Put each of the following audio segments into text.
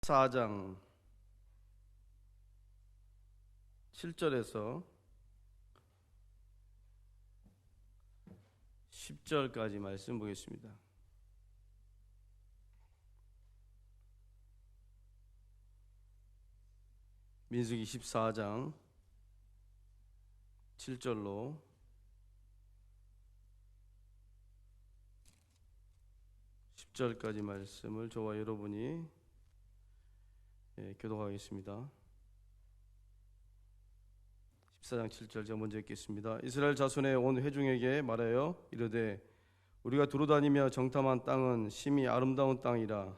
4장 7절에서 10절까지 말씀 보겠습니다. 민수기 14장 7절로 10절까지 말씀을 저와 여러분이 교독하겠습니다. 14장 7절 제가 먼저 읽겠습니다. 이스라엘 자손의 온 회중에게 말하여 이르되 우리가 두루다니며 정탐한 땅은 심히 아름다운 땅이라.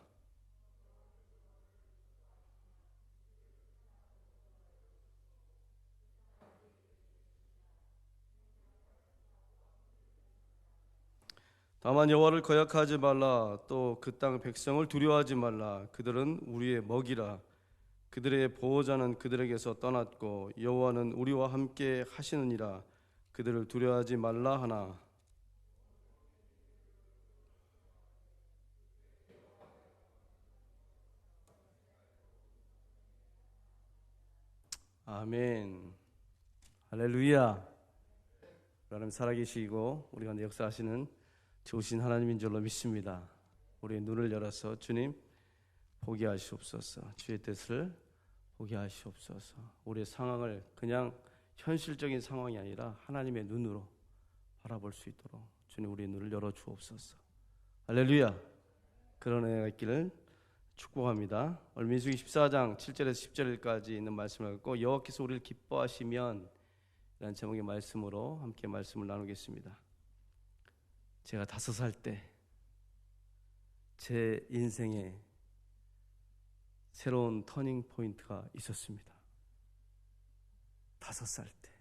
다만 여호와를 거역하지 말라. 또 그 땅 백성을 두려워하지 말라. 그들은 우리의 먹이라. 그들의 보호자는 그들에게서 떠났고 여호와는 우리와 함께 하시느니라. 그들을 두려워하지 말라 하나. 아멘. 할렐루야. 하나님 살아계시고 우리 가운데 역사하시는 좋으신 하나님인 줄로 믿습니다. 우리의 눈을 열어서 주님 보게 하시옵소서. 주의 뜻을 보게 하시옵소서. 우리의 상황을 그냥 현실적인 상황이 아니라 하나님의 눈으로 바라볼 수 있도록 주님 우리의 눈을 열어 주옵소서. 할렐루야. 그런 은혜가 있기를 축복합니다. 오늘 민수기 14장 7절에서 10절까지 있는 말씀을 갖고 여호와께서 우리를 기뻐하시면 이라는 제목의 말씀으로 함께 말씀을 나누겠습니다. 제가 5살 때 제 인생에 새로운 터닝 포인트가 있었습니다. 5살 때.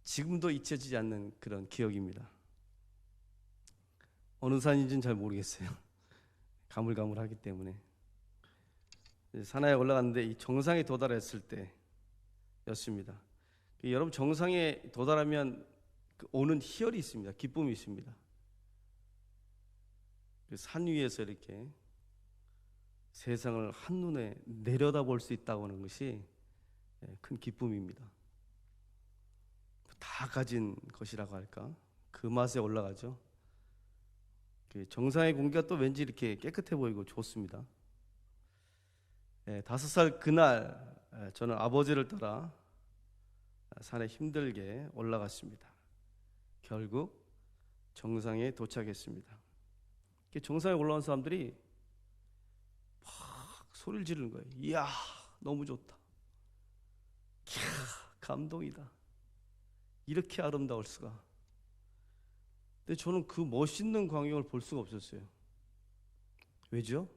지금도 잊혀지지 않는 그런 기억입니다. 어느 산인지는 잘 모르겠어요. 가물가물하기 때문에. 산에 올라갔는데 이 정상에 도달했을 때였습니다. 여러분, 정상에 도달하면 오는 희열이 있습니다. 기쁨이 있습니다. 산 위에서 이렇게 세상을 한눈에 내려다볼 수 있다고 하는 것이 큰 기쁨입니다. 다 가진 것이라고 할까? 그 맛에 올라가죠. 정상의 공기가 또 왠지 이렇게 깨끗해 보이고 좋습니다. 5살 그날 저는 아버지를 따라 산에 힘들게 올라갔습니다. 결국 정상에 도착했습니다. 정상에 올라온 사람들이 막 소리를 지르는 거예요. 이야, 너무 좋다. 이야, 감동이다. 이렇게 아름다울 수가. 근데 저는 그 멋있는 광경을 볼 수가 없었어요. 왜죠?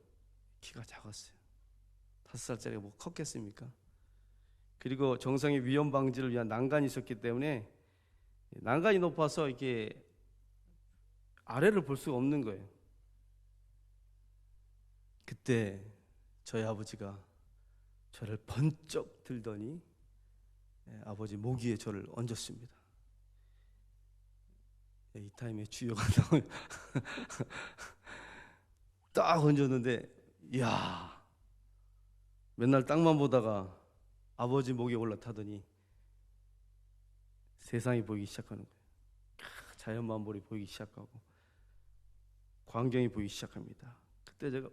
키가 작았어요. 5살짜리가 뭐 컸겠습니까? 그리고 정상의 위험 방지를 위한 난간이 있었기 때문에 난간이 높아서 이렇게 아래를 볼 수가 없는 거예요. 그때 저희 아버지가 저를 번쩍 들더니 아버지 목 위에 저를 얹었습니다. 이 타임에 주여가 나오면 딱 얹었는데, 이야, 맨날 땅만 보다가 아버지 목에 올라타더니 세상이 보이기 시작하는 거예요. 자연 만물이 보이기 시작하고 광경이 보이기 시작합니다. 그때 제가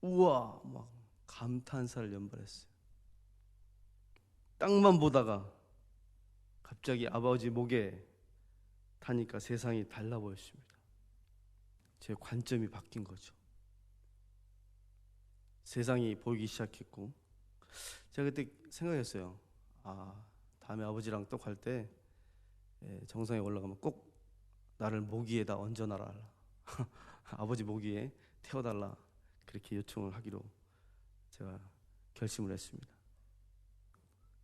우와 막 감탄사를 연발했어요. 땅만 보다가 갑자기 아버지 목에 타니까 세상이 달라 보였습니다. 제 관점이 바뀐 거죠. 세상이 보이기 시작했고, 제가 그때 생각했어요. 다음에 아버지랑 또 갈 때 정상에 올라가면 꼭 나를 목 위에다 얹어놔라. 아버지 목 위에 태워달라. 그렇게 요청을 하기로 제가 결심을 했습니다.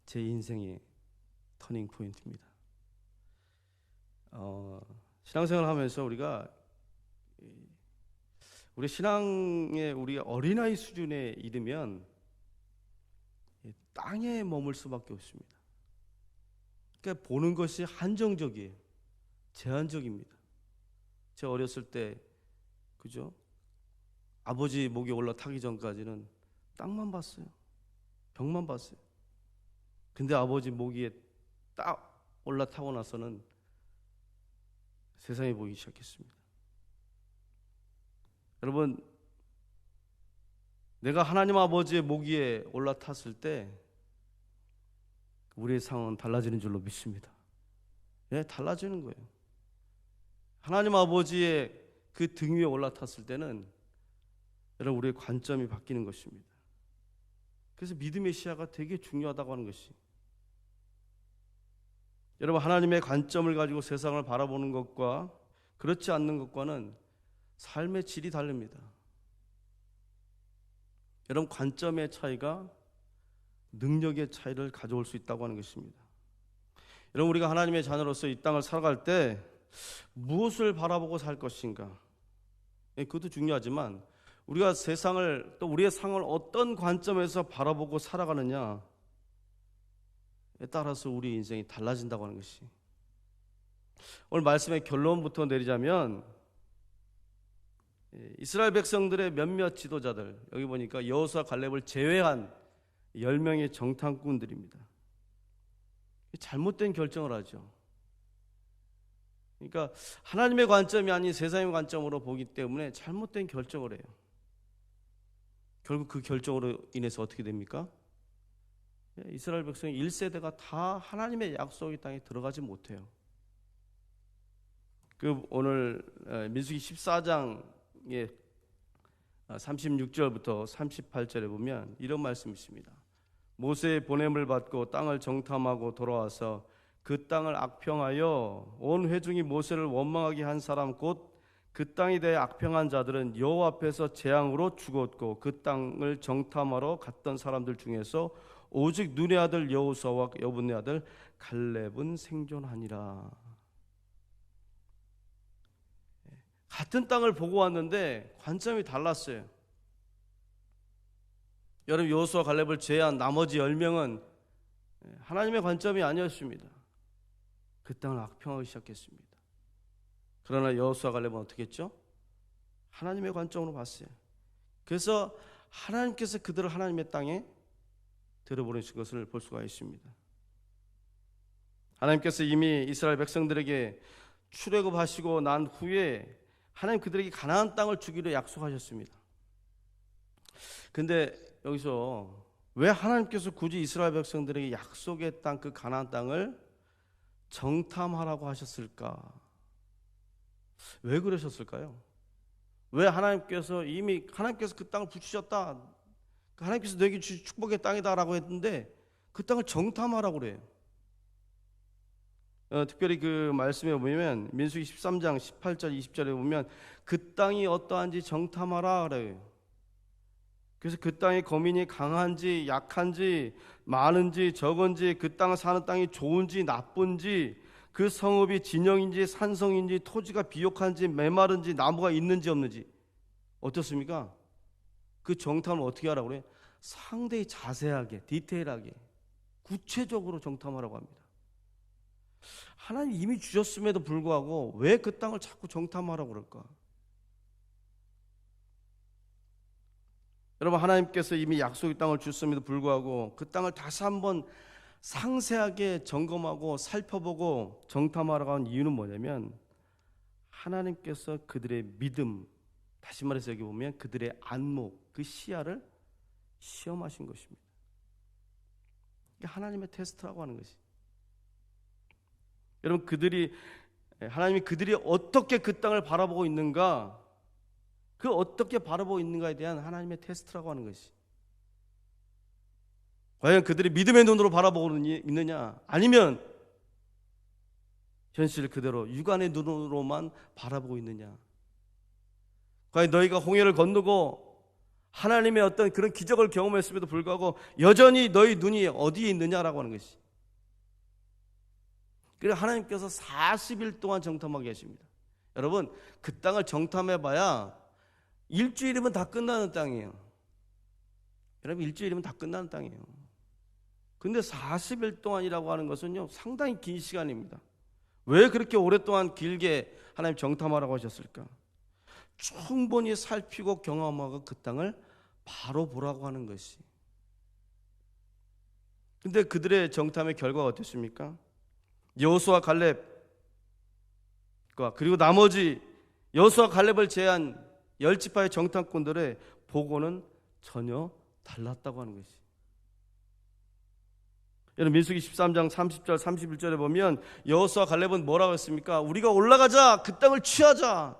제 인생의 터닝 포인트입니다. 신앙생활을 하면서 우리가 우리 신앙에 우리가 어린아이 수준에 이르면 땅에 머물 수밖에 없습니다. 그러니까 보는 것이 한정적이에요. 제한적입니다. 제가 어렸을 때, 그죠? 아버지 목에 올라타기 전까지는 땅만 봤어요. 벽만 봤어요. 근데 아버지 목에 딱 올라타고 나서는 세상이 보이기 시작했습니다. 여러분, 내가 하나님 아버지의 목 위에 올라탔을 때 우리의 상황은 달라지는 줄로 믿습니다. 예, 달라지는 거예요. 하나님 아버지의 그 등 위에 올라탔을 때는 여러분, 우리의 관점이 바뀌는 것입니다. 그래서 믿음의 시야가 되게 중요하다고 하는 것이, 여러분, 하나님의 관점을 가지고 세상을 바라보는 것과 그렇지 않는 것과는 삶의 질이 다릅니다. 여러분, 관점의 차이가 능력의 차이를 가져올 수 있다고 하는 것입니다. 여러분, 우리가 하나님의 자녀로서 이 땅을 살아갈 때 무엇을 바라보고 살 것인가, 그것도 중요하지만 우리가 세상을, 또 우리의 상을 어떤 관점에서 바라보고 살아가느냐에 따라서 우리 인생이 달라진다고 하는 것이, 오늘 말씀의 결론부터 내리자면 이스라엘 백성들의 몇몇 지도자들, 여기 보니까 여호수아 갈렙을 제외한 10명의 정탐꾼들입니다. 잘못된 결정을 하죠. 그러니까 하나님의 관점이 아닌 세상의 관점으로 보기 때문에 잘못된 결정을 해요. 결국 그 결정으로 인해서 어떻게 됩니까? 이스라엘 백성 1세대가 다 하나님의 약속의 땅에 들어가지 못해요. 오늘 민수기 14장의 36절부터 38절에 보면 이런 말씀이 있습니다. 모세의 보냄을 받고 땅을 정탐하고 돌아와서 그 땅을 악평하여 온 회중이 모세를 원망하게 한 사람 곧 그 땅에 대해 악평한 자들은 여호와 앞에서 재앙으로 죽었고, 그 땅을 정탐하러 갔던 사람들 중에서 오직 눈의 아들 여호수아와 여분의 아들 갈렙은 생존하니라. 같은 땅을 보고 왔는데 관점이 달랐어요. 여러분, 여호수아 갈렙을 제외한 나머지 10명은 하나님의 관점이 아니었습니다. 그 땅을 악평하기 시작했습니다. 그러나 여호수아 갈렙은 어떻게 했죠? 하나님의 관점으로 봤어요. 그래서 하나님께서 그들을 하나님의 땅에 들어보내신 것을 볼 수가 있습니다. 하나님께서 이미 이스라엘 백성들에게 출애굽하시고 난 후에 하나님 그들에게 가나안 땅을 주기로 약속하셨습니다. 근데 여기서 왜 하나님께서 굳이 이스라엘 백성들에게 약속의 땅, 그 가나안 땅을 정탐하라고 하셨을까? 왜 그러셨을까요? 왜 하나님께서 그 땅을 붙이셨다, 하나님께서 너에게 주신 축복의 땅이다라고 했는데 그 땅을 정탐하라고 그래요. 특별히 그 말씀에 보면 민수기 13장 18절 20절에 보면 그 땅이 어떠한지 정탐하라 그래요. 그래서 그 땅의 거민이 강한지 약한지 많은지 적은지, 그 땅을 사는 땅이 좋은지 나쁜지, 그 성읍이 진영인지 산성인지, 토지가 비옥한지 메마른지 나무가 있는지 없는지, 어떻습니까? 그 정탐을 어떻게 하라고 그래요? 상당히 자세하게, 디테일하게, 구체적으로 정탐하라고 합니다. 하나님 이미 주셨음에도 불구하고 왜 그 땅을 자꾸 정탐하라고 그럴까? 여러분, 하나님께서 이미 약속의 땅을 주셨음에도 불구하고 그 땅을 다시 한번 상세하게 점검하고 살펴보고 정탐하라고 한 이유는 뭐냐면, 하나님께서 그들의 믿음, 다시 말해서 여기 보면 그들의 안목, 그 시야를 시험하신 것입니다. 이게 하나님의 테스트라고 하는 것이. 여러분, 하나님이 그들이 어떻게 그 땅을 바라보고 있는가, 그 어떻게 바라보고 있는가에 대한 하나님의 테스트라고 하는 것이. 과연 그들이 믿음의 눈으로 바라보고 있느냐, 아니면 현실 그대로 육안의 눈으로만 바라보고 있느냐. 과연 너희가 홍해를 건너고 하나님의 어떤 그런 기적을 경험했음에도 불구하고 여전히 너희 눈이 어디에 있느냐라고 하는 것이. 그래서 하나님께서 40일 동안 정탐하게 하십니다. 여러분, 그 땅을 정탐해봐야 일주일이면 다 끝나는 땅이에요. 여러분, 일주일이면 다 끝나는 땅이에요. 근데 40일 동안이라고 하는 것은요, 상당히 긴 시간입니다. 왜 그렇게 오랫동안 길게 하나님 정탐하라고 하셨을까? 충분히 살피고 경험하고 그 땅을 바로 보라고 하는 것이. 근데 그들의 정탐의 결과가 어땠습니까? 여호수아 갈렙과 그리고 나머지 여호수아 갈렙을 제한 10지파의 정탐꾼들의 보고는 전혀 달랐다고 하는 것이. 여러분 민수기 13장 30절 31절에 보면 여호수아 갈렙은 뭐라고 했습니까? 우리가 올라가자, 그 땅을 취하자,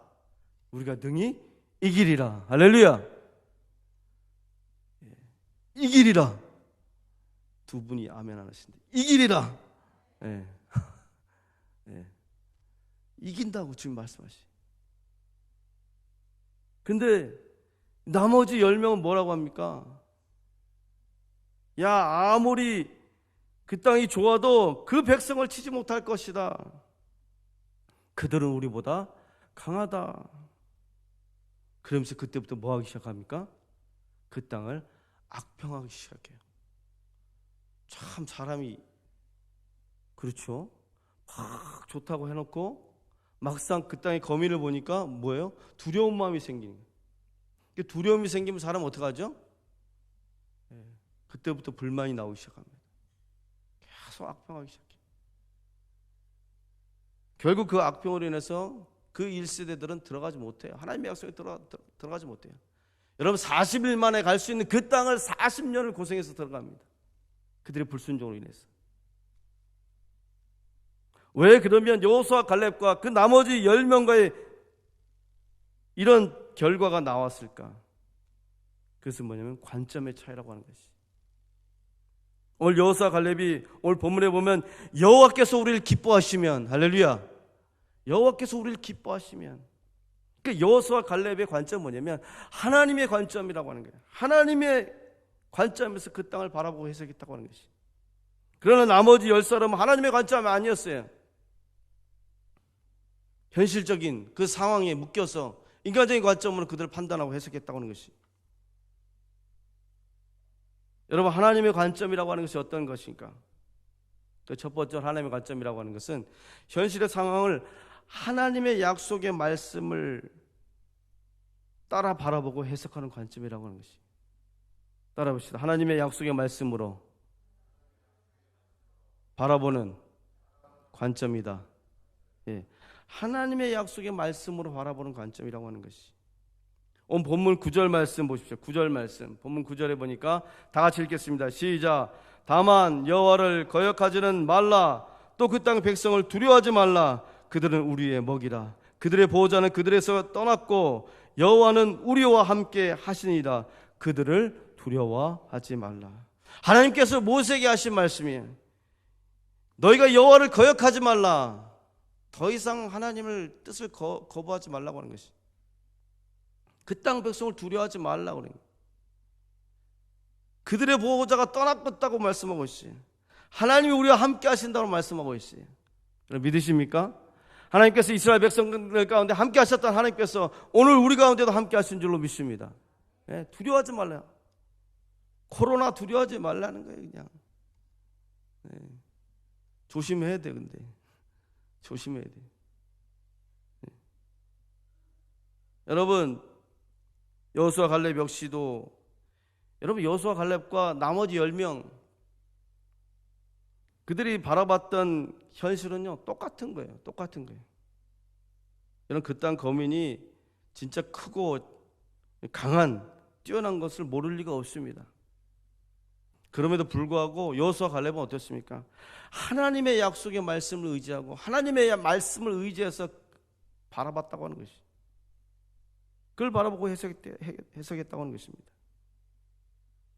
우리가 능히 이기리라. 할렐루야. 이기리라. 두 분이 아멘 안 하시는데 이기리라. 예. 예. 이긴다고 지금 말씀하시. 근데 나머지 10명은 뭐라고 합니까? 야, 아무리 그 땅이 좋아도 그 백성을 치지 못할 것이다. 그들은 우리보다 강하다. 그러면서 그때부터 뭐 하기 시작합니까? 그 땅을 악평하기 시작해요. 참 사람이 그렇죠. 막 좋다고 해놓고 막상 그 땅의 거민을 보니까 뭐예요? 두려운 마음이 생기는 거예요. 두려움이 생기면 사람은 어떻게 하죠? 그때부터 불만이 나오기 시작합니다. 계속 악평하기 시작해요. 결국 그 악평으로 인해서 그 1세대들은 들어가지 못해요. 하나님의 약속에 들어가지 못해요. 여러분 40일 만에 갈 수 있는 그 땅을 40년을 고생해서 들어갑니다. 그들의 불순종으로 인해서. 왜 그러면 여호수아 갈렙과 그 나머지 10명과의 이런 결과가 나왔을까? 그것은 뭐냐면 관점의 차이라고 하는 것이. 오늘 여호수아 갈렙이 오늘 본문에 보면 여호와께서 우리를 기뻐하시면, 할렐루야, 여호와께서 우리를 기뻐하시면, 그 여호수아 갈렙의 관점은 뭐냐면 하나님의 관점이라고 하는 거예요. 하나님의 관점에서 그 땅을 바라보고 해석했다고 하는 것이. 그러나 나머지 10사람은 하나님의 관점이 아니었어요. 현실적인 그 상황에 묶여서 인간적인 관점으로 그들을 판단하고 해석했다고 하는 것이. 여러분 하나님의 관점이라고 하는 것이 어떤 것인가? 그 첫 번째 하나님의 관점이라고 하는 것은 현실의 상황을 하나님의 약속의 말씀을 따라 바라보고 해석하는 관점이라고 하는 것이. 따라 봅시다. 하나님의 약속의 말씀으로 바라보는 관점이다. 예. 하나님의 약속의 말씀으로 바라보는 관점이라고 하는 것이. 오늘 본문 9절 말씀 보십시오. 9절 말씀. 본문 9절에 보니까 다 같이 읽겠습니다. 시작. 다만 여호와를 거역하지는 말라. 또 그 땅 백성을 두려워하지 말라. 그들은 우리의 먹이라. 그들의 보호자는 그들에서 떠났고 여호와는 우리와 함께 하시니라. 그들을 두려워하지 말라. 하나님께서 모세에게 하신 말씀이에요. 너희가 여호와를 거역하지 말라. 더 이상 하나님을 뜻을 거부하지 말라고 하는 것이. 그 땅 백성을 두려워하지 말라고 그래요. 그들의 보호자가 떠났다고 말씀하고 있어요. 하나님이 우리와 함께 하신다고 말씀하고 있어요. 믿으십니까? 하나님께서 이스라엘 백성들 가운데 함께 하셨던 하나님께서 오늘 우리 가운데도 함께 하신 줄로 믿습니다. 예, 두려워하지 말라. 코로나 두려워하지 말라는 거예요. 그냥 조심해야 돼. 근데 조심해야 돼. 여러분 여호수아 갈렙 역시도 여러분 여호수아 갈렙과 나머지 10명 그들이 바라봤던 현실은요 똑같은 거예요. 똑같은 거예요. 여러분 그 땅 거민이 진짜 크고 강한 뛰어난 것을 모를 리가 없습니다. 그럼에도 불구하고 여호수아 갈렙은 어떻습니까? 하나님의 약속의 말씀을 의지하고 하나님의 말씀을 의지해서 바라봤다고 하는 것이. 그걸 바라보고 해석했다고 하는 것입니다.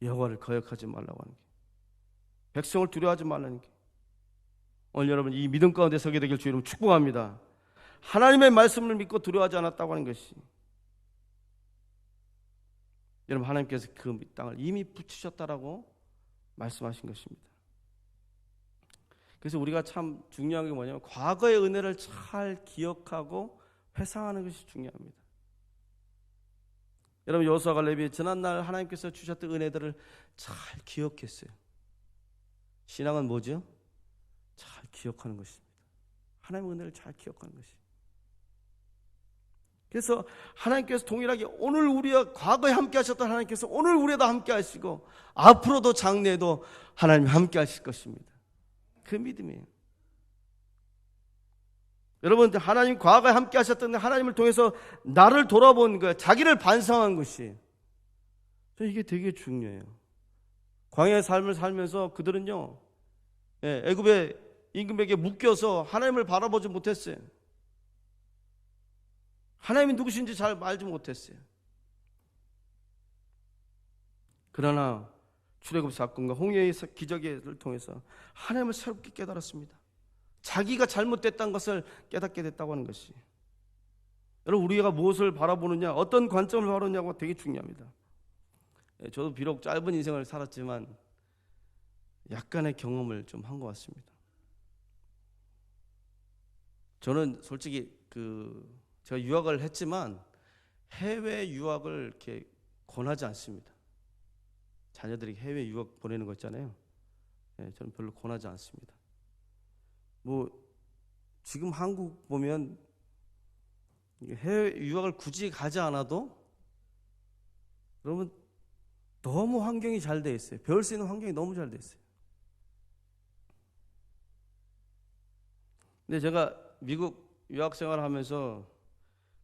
여호와를 거역하지 말라고 하는 게, 백성을 두려워하지 말라는 게. 오늘 여러분 이 믿음 가운데 서게 되길 주 이름 축복합니다. 하나님의 말씀을 믿고 두려워하지 않았다고 하는 것이. 여러분 하나님께서 그 땅을 이미 붙이셨다라고 말씀하신 것입니다. 그래서 우리가 참 중요한 게 뭐냐면 과거의 은혜를 잘 기억하고 회상하는 것이 중요합니다. 여러분 여호수아 갈렙이 지난날 하나님께서 주셨던 은혜들을 잘 기억했어요. 신앙은 뭐죠? 잘 기억하는 것입니다. 하나님의 은혜를 잘 기억하는 것이. 그래서 하나님께서 동일하게 오늘 우리와 과거에 함께 하셨던 하나님께서 오늘 우리에도 함께 하시고 앞으로도 장래에도 하나님이 함께 하실 것입니다. 그 믿음이에요. 여러분, 하나님 과거에 함께 하셨던 하나님을 통해서 나를 돌아본 거예요. 자기를 반성한 것이. 이게 되게 중요해요. 광야의 삶을 살면서 그들은요, 애굽의 임금에게 묶여서 하나님을 바라보지 못했어요. 하나님이 누구신지 잘 알지 못했어요. 그러나 출애굽 사건과 홍해의 기적을 통해서 하나님을 새롭게 깨달았습니다. 자기가 잘못됐다는 것을 깨닫게 됐다고 하는 것이. 여러분, 우리가 무엇을 바라보느냐, 어떤 관점을 바라보느냐가 되게 중요합니다. 저도 비록 짧은 인생을 살았지만 약간의 경험을 좀 한 것 같습니다. 저는 솔직히 제가 유학을 했지만 해외 유학을 이렇게 권하지 않습니다. 자녀들이 해외 유학 보내는 거 있잖아요. 저는 별로 권하지 않습니다. 지금 한국 보면 해외 유학을 굳이 가지 않아도 여러분 너무 환경이 잘 돼 있어요. 배울 수 있는 환경이 너무 잘 돼 있어요. 근데 제가 미국 유학 생활을 하면서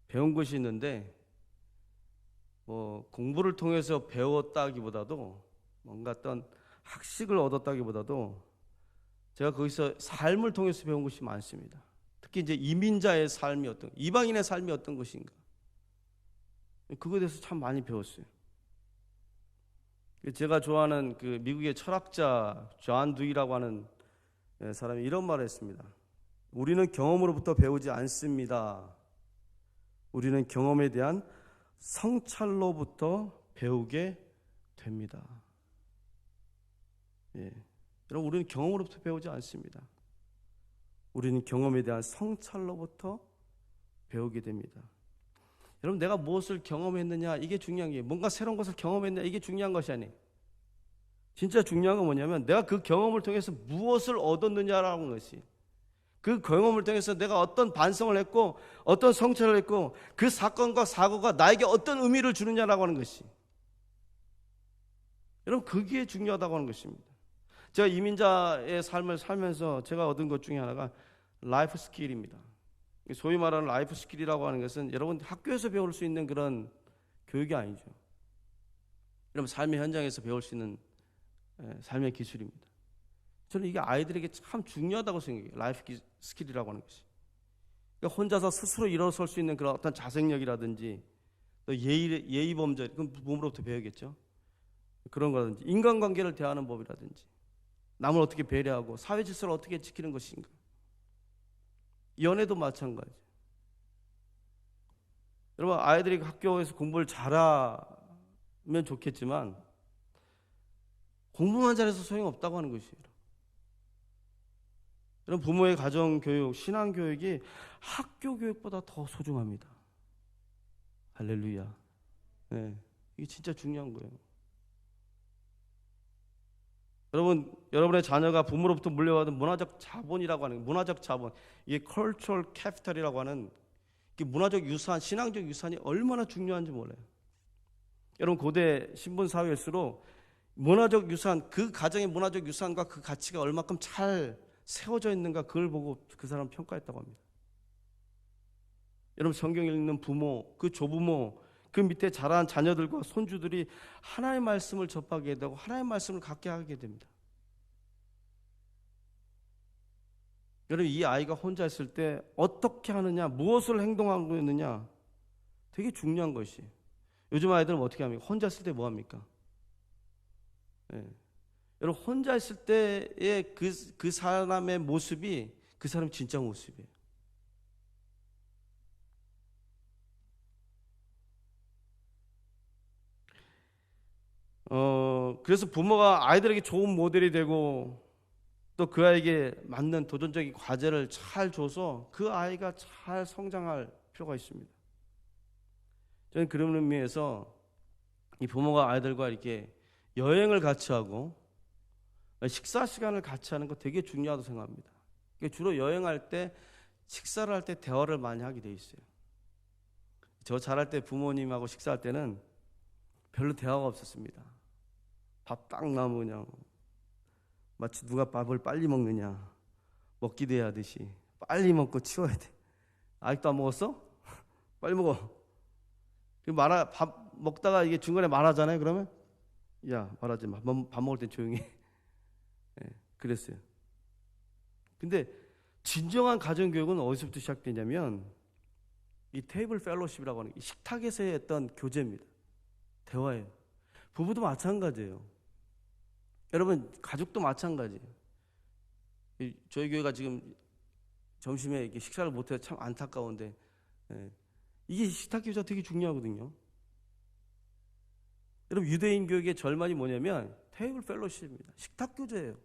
배운 것이 있는데 공부를 통해서 배웠다기보다도 뭔가 어떤 학식을 얻었다기보다도 제가 거기서 삶을 통해서 배운 것이 많습니다. 특히 이제 이민자의 삶이 이방인의 삶이 어떤 것인가, 그거에 대해서 참 많이 배웠어요. 제가 좋아하는 그 미국의 철학자 존 두이라고 하는 사람이 이런 말을 했습니다. 우리는 경험으로부터 배우지 않습니다. 우리는 경험에 대한 성찰로부터 배우게 됩니다. 여러분, 우리는 경험으로부터 배우지 않습니다. 우리는 경험에 대한 성찰로부터 배우게 됩니다. 여러분, 내가 무엇을 경험했느냐, 이게 중요한 게, 뭔가 새로운 것을 경험했느냐, 이게 중요한 것이 아니에요. 진짜 중요한 건 뭐냐면 내가 그 경험을 통해서 무엇을 얻었느냐라는 것이, 그 경험을 통해서 내가 어떤 반성을 했고 어떤 성찰을 했고 그 사건과 사고가 나에게 어떤 의미를 주느냐라고 하는 것이, 여러분, 그게 중요하다고 하는 것입니다. 제가 이민자의 삶을 살면서 제가 얻은 것 중에 하나가 라이프 스킬입니다. 소위 말하는 라이프 스킬이라고 하는 것은 여러분 학교에서 배울 수 있는 그런 교육이 아니죠. 여러분, 삶의 현장에서 배울 수 있는 삶의 기술입니다. 저는 이게 아이들에게 참 중요하다고 생각해요. 라이프 스킬이라고 하는 것이. 그러니까 혼자서 스스로 일어설 수 있는 그런 어떤 자생력이라든지 또 예의 범절, 그건 부모로부터 배우겠죠. 그런 거라든지 인간관계를 대하는 법이라든지 남을 어떻게 배려하고 사회 질서를 어떻게 지키는 것인가. 연애도 마찬가지. 여러분, 아이들이 학교에서 공부를 잘하면 좋겠지만 공부만 잘해서 소용없다고 하는 것이에요. 여러분, 부모의 가정교육, 신앙교육이 학교 교육보다 더 소중합니다. 할렐루야. 이게 진짜 중요한 거예요. 여러분, 여러분의 자녀가 부모로부터 물려받은 문화적 자본이라고 하는, 문화적 자본, 이게 cultural capital이라고 하는, 이게 문화적 유산, 신앙적 유산이 얼마나 중요한지 몰라요. 여러분, 고대 신분 사회일수록 문화적 유산, 그 가정의 문화적 유산과 그 가치가 얼마큼 잘 세워져 있는가, 그걸 보고 그 사람 평가했다고 합니다. 여러분, 성경 읽는 부모, 그 조부모, 그 밑에 자란 자녀들과 손주들이 하나님의 말씀을 접하게 되고 하나님의 말씀을 갖게 하게 됩니다. 여러분, 이 아이가 혼자 있을 때 어떻게 하느냐, 무엇을 행동하고 있느냐, 되게 중요한 것이. 요즘 아이들은 어떻게 합니까? 혼자 있을 때 뭐 합니까? 여러분, 혼자 있을 때의 그 사람의 모습이 그 사람 진짜 모습이에요. 그래서 부모가 아이들에게 좋은 모델이 되고 또 그 아이에게 맞는 도전적인 과제를 잘 줘서 그 아이가 잘 성장할 필요가 있습니다. 저는 그런 의미에서 이 부모가 아이들과 이렇게 여행을 같이 하고 식사 시간을 같이 하는 거 되게 중요하다고 생각합니다. 주로 여행할 때, 식사를 할 때 대화를 많이 하게 돼 있어요. 저 자랄 때 부모님하고 식사할 때는 별로 대화가 없었습니다. 밥 딱 나오면 그냥 마치 누가 밥을 빨리 먹느냐, 먹기 대하듯이 빨리 먹고 치워야 돼. 아직도 안 먹었어? 빨리 먹어. 밥 먹다가 이게 중간에 말하잖아요. 그러면 야, 말하지 마. 밥 먹을 땐 조용히 해. 그랬어요. 근데 진정한 가정교육은 어디서부터 시작되냐면 이 테이블 펠로십이라고 하는 식탁에서의 어떤 교제입니다. 대화예요. 부부도 마찬가지예요. 여러분, 가족도 마찬가지예요. 저희 교회가 지금 점심에 이렇게 식사를 못해서 참 안타까운데, 이게 식탁 교제가 되게 중요하거든요. 여러분, 유대인 교육의 절반이 뭐냐면 테이블 펠로십입니다. 식탁 교제예요.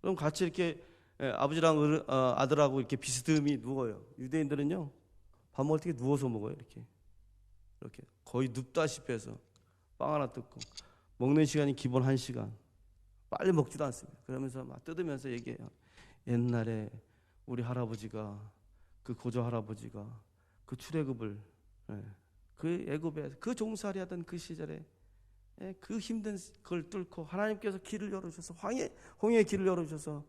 그럼 같이 이렇게 아버지랑 아들하고 이렇게 비스듬히 누워요. 유대인들은요, 밥 먹을 때 누워서 먹어요. 이렇게 거의 눕다시피 해서 빵 하나 뜯고, 먹는 시간이 기본 1시간. 빨리 먹지도 않습니다. 그러면서 막 뜯으면서 얘기해요. 옛날에 우리 할아버지가, 그 고조 할아버지가 그 출애굽을, 그 애굽에 그 종살이 하던 그 시절에 그 힘든 걸 뚫고 하나님께서 길을 열어주셔서 홍해의 길을 열어주셔서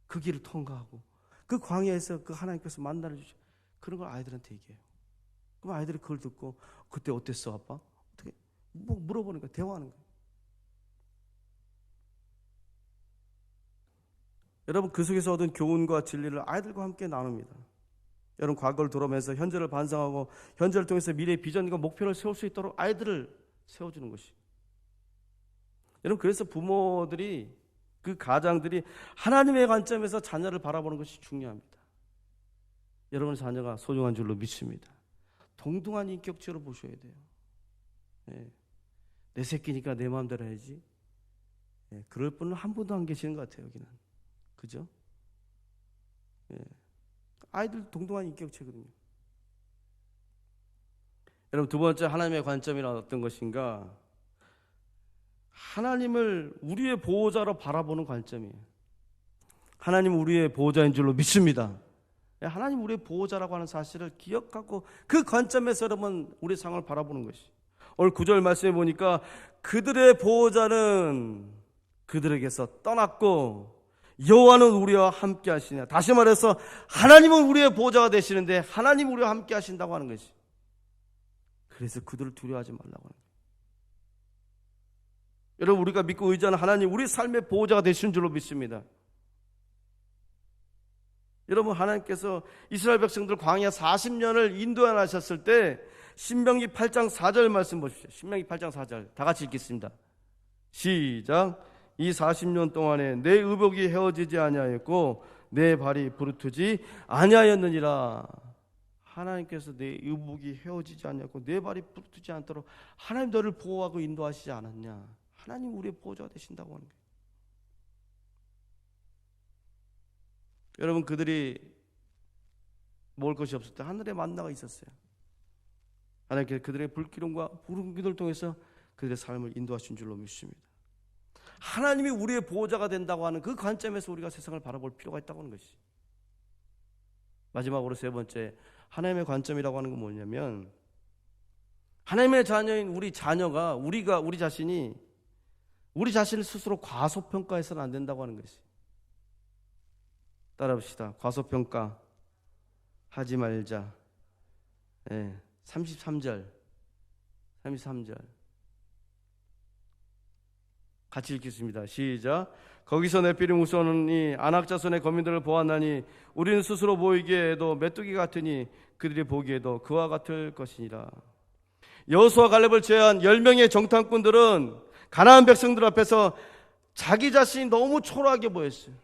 그 길을 통과하고 그 광야에서 그 하나님께서 만나를 주셔. 그런 걸 아이들한테 얘기해요. 그럼 아이들이 그걸 듣고 그때 어땠어 아빠? 어떻게 뭐 물어보는 거야. 대화하는 거야. 여러분, 그 속에서 얻은 교훈과 진리를 아이들과 함께 나눕니다. 여러분, 과거를 돌아보면서 현재를 반성하고 현재를 통해서 미래의 비전과 목표를 세울 수 있도록 아이들을 세워주는 것이. 여러분, 그래서 부모들이, 그 가장들이 하나님의 관점에서 자녀를 바라보는 것이 중요합니다. 여러분의 자녀가 소중한 줄로 믿습니다. 동등한 인격체로 보셔야 돼요. 내 새끼니까 내 마음대로 해야지. 그럴 분은 한 분도 안 계시는 것 같아요, 여기는. 그죠? 아이들 동등한 인격체거든요. 여러분, 두 번째 하나님의 관점이란 어떤 것인가? 하나님을 우리의 보호자로 바라보는 관점이에요. 하나님 우리의 보호자인 줄로 믿습니다. 하나님 우리의 보호자라고 하는 사실을 기억하고 그 관점에서 여러분 우리 상황을 바라보는 것이. 오늘 9절 말씀해 보니까 그들의 보호자는 그들에게서 떠났고 여호와는 우리와 함께 하시냐. 다시 말해서 하나님은 우리의 보호자가 되시는데 하나님 우리와 함께 하신다고 하는 것이. 그래서 그들을 두려워하지 말라고 하는 거예요. 여러분, 우리가 믿고 의지하는 하나님 우리 삶의 보호자가 되신 줄로 믿습니다. 여러분, 하나님께서 이스라엘 백성들 광야 40년을 인도하셨을 때 신명기 8장 4절 말씀 보십시오. 신명기 8장 4절 다 같이 읽겠습니다. 시작. 이 40년 동안에 내 의복이 헤어지지 아니하였고 내 발이 부르트지 아니하였느니라. 하나님께서 내 의복이 헤어지지 않냐고 내 발이 부르트지 않도록 하나님 너를 보호하고 인도하시지 않았냐. 하나님 우리의 보호자가 되신다고 하는 거예요. 여러분, 그들이 먹을 것이 없을 때 하늘에 만나가 있었어요. 하나님께서 그들의 불기름과 부름기도를 통해서 그들의 삶을 인도하신 줄로 믿습니다. 하나님이 우리의 보호자가 된다고 하는 그 관점에서 우리가 세상을 바라볼 필요가 있다고 하는 것이. 마지막으로 세 번째, 하나님의 관점이라고 하는 건 뭐냐면 하나님의 자녀인 우리 자녀가 우리 자신이 우리 자신을 스스로 과소평가해서는 안 된다고 하는 것이. 따라합시다. 과소평가 하지 말자. 33절 같이 읽겠습니다. 시작. 거기서 네피림 우선이 아낙 자손의 거민들을 보았나니 우리는 스스로 보이기에도 메뚜기 같으니 그들이 보기에도 그와 같을 것이니라. 여호수아 갈렙을 제외한 10명의 정탐꾼들은 가나안 백성들 앞에서 자기 자신이 너무 초라하게 보였어요.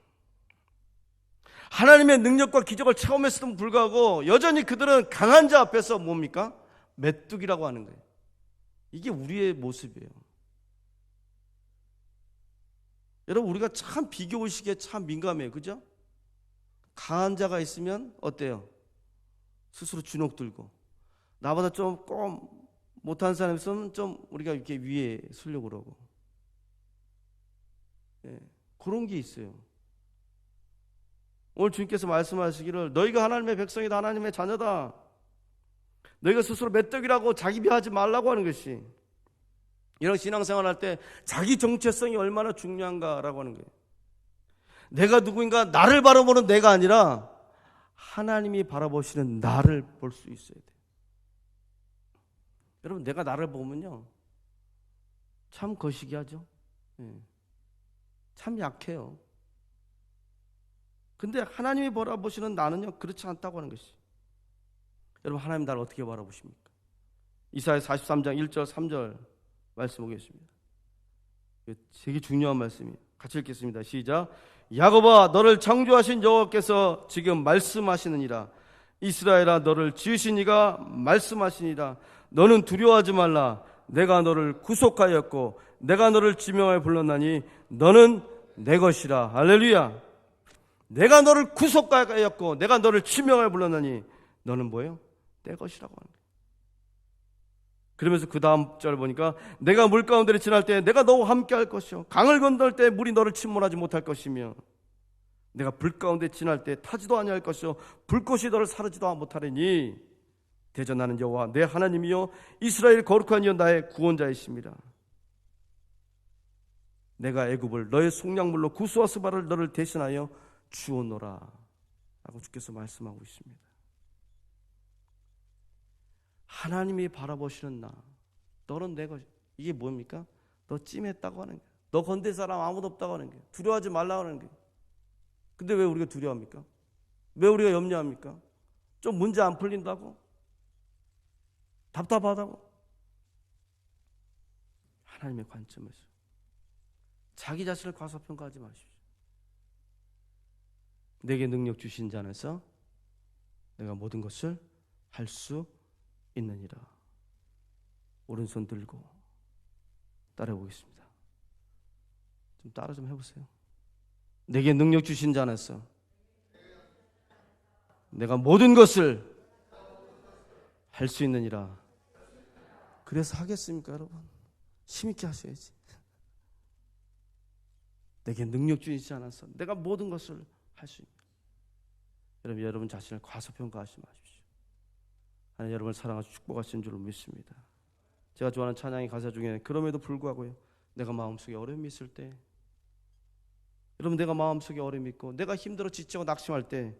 하나님의 능력과 기적을 체험했음에도 불구하고 여전히 그들은 강한 자 앞에서 뭡니까? 메뚜기라고 하는 거예요. 이게 우리의 모습이에요. 여러분, 우리가 참 비교의식에 참 민감해요. 그죠? 강한 자가 있으면 어때요? 스스로 주눅 들고, 나보다 조금 못한 사람이 있으면 좀 우리가 이렇게 위에 서려고 그러고, 그런 게 있어요. 오늘 주님께서 말씀하시기를 너희가 하나님의 백성이다, 하나님의 자녀다. 너희가 스스로 메뚜기라고 자기 비하하지 말라고 하는 것이, 이런 신앙생활 할 때 자기 정체성이 얼마나 중요한가라고 하는 거예요. 내가 누구인가, 나를 바라보는 내가 아니라 하나님이 바라보시는 나를 볼 수 있어야 돼요. 여러분, 내가 나를 보면요 참 거시기하죠. 참 약해요. 근데 하나님이 바라보시는 나는요 그렇지 않다고 하는 것이. 여러분, 하나님 나를 어떻게 바라보십니까? 이사야 43장 1절 3절 말씀 보겠습니다. 되게 중요한 말씀이에요. 같이 읽겠습니다. 시작. 야곱아, 너를 창조하신 여호와께서 지금 말씀하시느니라. 이스라엘아, 너를 지으신 이가 말씀하시니라. 너는 두려워하지 말라. 내가 너를 구속하였고 내가 너를 지명하여 불렀나니 너는 내 것이라. 할렐루야. 내가 너를 구속하였고 내가 너를 지명하여 불렀나니 너는 뭐예요? 내 것이라고 하는 거예요. 그러면서 그 다음 절 보니까 내가 물 가운데를 지날 때 내가 너와 함께 할 것이요 강을 건널 때 물이 너를 침몰하지 못할 것이며 내가 불 가운데 지날 때 타지도 아니할 것이요 불꽃이 너를 사르지도 못하리니 대저 나는 여호와 내 하나님이요 이스라엘 거룩한 이여 나의 구원자이십니다. 내가 애굽을 너의 속량물로 구스와 스바를 너를 대신하여 주었노라 라고 주께서 말씀하고 있습니다. 하나님이 바라보시는 나, 너는 내 것. 이게 뭡니까? 너 찜했다고 하는 거예요. 너 건들 사람 아무도 없다고 하는 거예요. 두려워하지 말라고 하는 거예요. 근데 왜 우리가 두려워합니까? 왜 우리가 염려합니까? 좀 문제 안 풀린다고? 답답하다고? 하나님의 관점에서 자기 자신을 과소평가하지 마십시오. 내게 능력 주신 자 안에서 내가 모든 것을 할 수 있느니라. 오른손 들고 따라해 보겠습니다. 좀 따라 좀 해보세요. 내게 능력 주신 자 안에서 내가 모든 것을 할 수 있느니라. 그래서 하겠습니까, 여러분? 힘있게 하셔야지. 내게 능력 주시지 않아서 내가 모든 것을 할 수 있다. 여러분 자신을 과소평가하지 마십시오. 하나님 여러분을 사랑하시고 축복하시는 줄로 믿습니다. 제가 좋아하는 찬양의 가사 중에 그럼에도 불구하고요, 내가 마음속에 어려움이 있을 때, 여러분 내가 마음속에 어려움이 있고 내가 힘들어 지치고 낙심할 때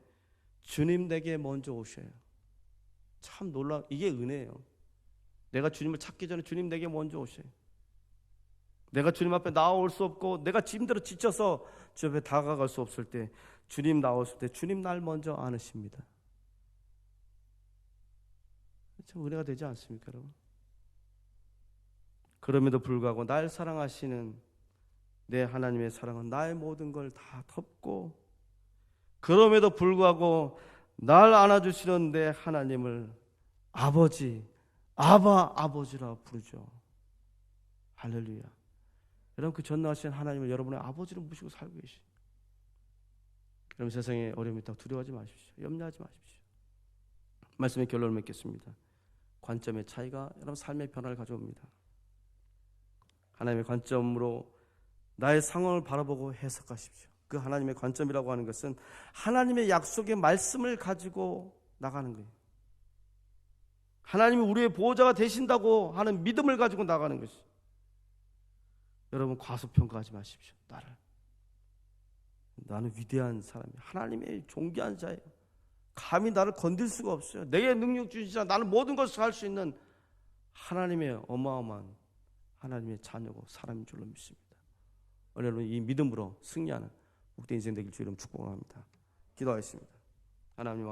주님 내게 먼저 오셔요. 참 놀라. 이게 은혜예요. 내가 주님을 찾기 전에 주님 내게 먼저 오셔요. 내가 주님 앞에 나올 수 없고 내가 힘들어 지쳐서 주 앞에 다가갈 수 없을 때 주님 나왔을 때 주님 날 먼저 안으십니다. 참 은혜가 되지 않습니까, 여러분? 그럼에도 불구하고 날 사랑하시는 내 하나님의 사랑은 나의 모든 걸 다 덮고, 그럼에도 불구하고 날 안아주시는 내 하나님을 아버지, 아버지라 부르죠. 할렐루야. 여러분, 그 전능하신 하나님을 여러분의 아버지로 모시고 살고 계시. 여러분, 세상에 어려움이 있다고 두려워하지 마십시오. 염려하지 마십시오. 말씀의 결론을 맺겠습니다. 관점의 차이가 여러분 삶의 변화를 가져옵니다. 하나님의 관점으로 나의 상황을 바라보고 해석하십시오. 그 하나님의 관점이라고 하는 것은 하나님의 약속의 말씀을 가지고 나가는 거예요. 하나님이 우리의 보호자가 되신다고 하는 믿음을 가지고 나가는 것이. 여러분, 과소평가하지 마십시오. 나는 위대한 사람이에요. 하나님의 존귀한 자예요. 감히 나를 건들 수가 없어요. 내게 능력 주시자 나는 모든 것을 할 수 있는 하나님의 어마어마한 하나님의 자녀고 사람인 줄로 믿습니다. 오늘은 이 믿음으로 승리하는 복된 인생 되길 주의 이름 축복합니다. 기도하겠습니다. 하나님